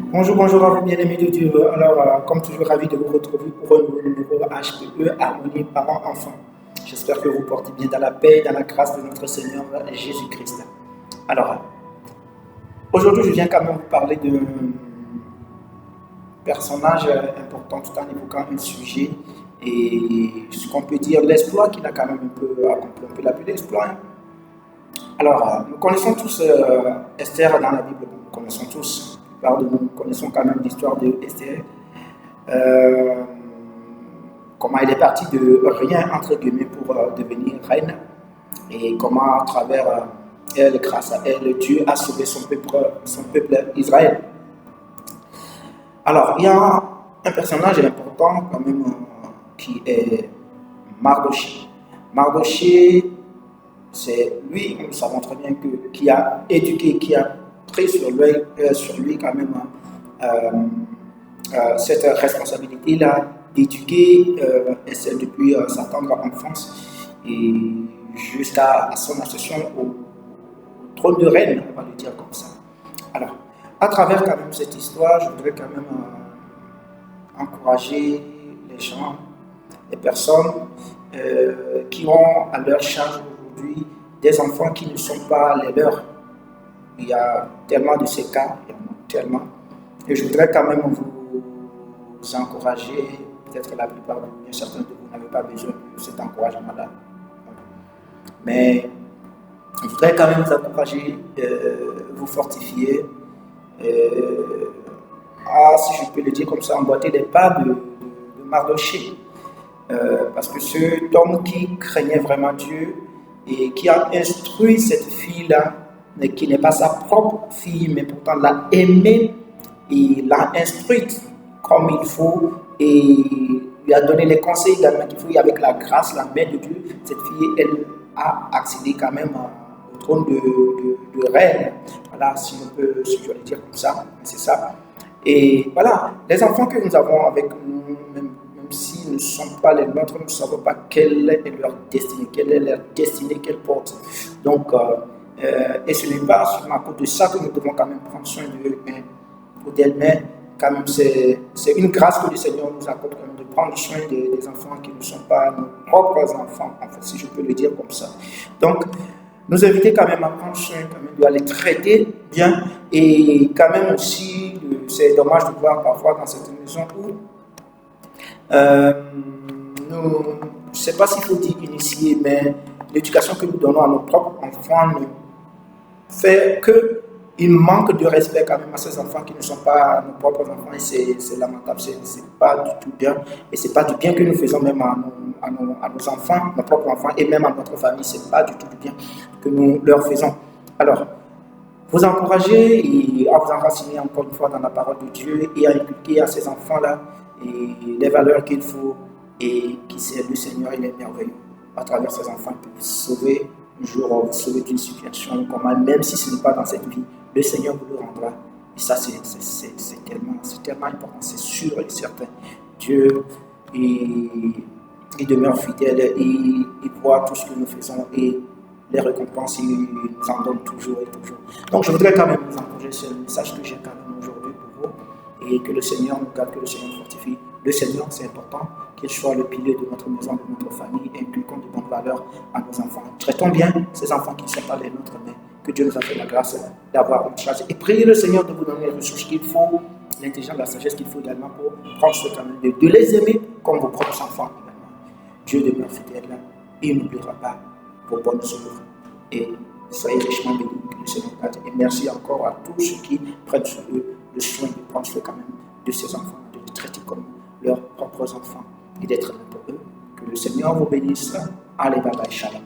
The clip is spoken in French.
Bonjour, bonjour à vous bien-aimés de Dieu. Alors, comme toujours, ravi de vous retrouver pour un nouveau numéro HPE, Harmonie Parents-Enfants. J'espère que vous portez bien dans la paix et dans la grâce de notre Seigneur Jésus-Christ. Alors, aujourd'hui, je viens quand même vous parler d'un personnage important tout en évoquant un sujet et ce qu'on peut dire, l'exploit qu'il a quand même un peu accompli. On peut l'appeler exploit. Alors, nous connaissons tous Esther dans la Bible, nous connaissons tous. La plupart de nous connaissons quand même l'histoire de Esther. Comment elle est partie de rien, entre guillemets, pour devenir reine. Et comment, à travers elle, grâce à elle, Dieu a sauvé son peuple Israël. Alors, il y a un personnage important quand même qui est Mardochée. Mardochée, c'est lui, nous savons très bien, qui a éduqué, qui a pris sur lui quand même cette responsabilité-là d'éduquer Esther depuis sa tendre enfance et jusqu'à son accession au trône de reine, on va le dire comme ça. Alors, à travers quand même cette histoire, je voudrais quand même encourager les gens, les personnes qui ont à leur charge aujourd'hui des enfants qui ne sont pas les leurs. Il y a tellement de ces cas, il y en a tellement. Et je voudrais quand même vous encourager, peut-être la plupart de vous, certains de vous n'avez pas besoin de cet encouragement-là. Mais je voudrais quand même vous encourager, vous fortifier, si je peux le dire comme ça, emboîter les pas de Mardochée. Parce que cet homme qui craignait vraiment Dieu et qui a instruit cette fille-là, mais qui n'est pas sa propre fille, mais pourtant l'a aimée et l'a instruite comme il faut et lui a donné les conseils également qu'il faut. Et avec la grâce, la main de Dieu, cette fille, elle a accédé quand même au trône de reine. Voilà, si on peut le dire comme ça, c'est ça. Et voilà, les enfants que nous avons avec nous, même s'ils ne sont pas les nôtres, nous ne savons pas quelle est leur destinée, qu'elle porte. Donc, et ce n'est pas sur ma côte de ça que nous devons quand même prendre soin d'eux, mais quand même c'est une grâce que le Seigneur nous accorde quand même de prendre soin des enfants qui ne sont pas nos propres enfants, en fait, si je peux le dire comme ça. Donc, nous inviter quand même à prendre soin, quand même, de les traiter bien, et quand même aussi, c'est dommage de voir parfois dans cette maison où je ne sais pas s'il faut dire initier, mais l'éducation que nous donnons à nos propres enfants fait qu'il manque de respect quand même à ces enfants qui ne sont pas nos propres enfants, et c'est lamentable, c'est pas du tout bien, et c'est pas du bien que nous faisons même à nos enfants, nos propres enfants, et même à notre famille, c'est pas du tout du bien que nous leur faisons. Alors, vous encourager et à vous enraciner encore une fois dans la parole de Dieu et à inculquer à ces enfants-là les valeurs qu'il faut et qui c'est le Seigneur, il est merveilleux. À travers ces enfants, il peut vous sauver un jour, vous sauver d'une situation comme même si ce n'est pas dans cette vie, le Seigneur vous le rendra. Et ça, c'est tellement important, c'est sûr et certain. Dieu, il demeure fidèle et il voit tout ce que nous faisons et les récompenses, il nous en donne toujours et toujours. Donc, je voudrais quand même vous encourager, c'est le message que j'ai quand même aujourd'hui pour vous, et que le Seigneur nous garde, que le Seigneur nous fortifie. Le Seigneur, c'est important qu'il soit le pilier de notre maison, de notre famille, et inculquons de bonnes valeurs à nos enfants. Traitons bien ces enfants qui ne sont pas les nôtres, mais que Dieu nous a fait la grâce d'avoir une charge. Et priez le Seigneur de vous donner les ressources qu'il faut, l'intelligence, la sagesse qu'il faut également pour prendre ce temps de les aimer comme vos propres enfants également. Dieu demeure fidèle, il n'oubliera pas vos bonnes œuvres. Et soyez richement bénis, que le Seigneur garde. Et merci encore à tous ceux qui prennent sur eux le soin de prendre soin quand même de ces enfants, de les traiter comme leurs propres enfants et d'être là pour eux. Que le Seigneur vous bénisse. Allez, bye bye, shalom.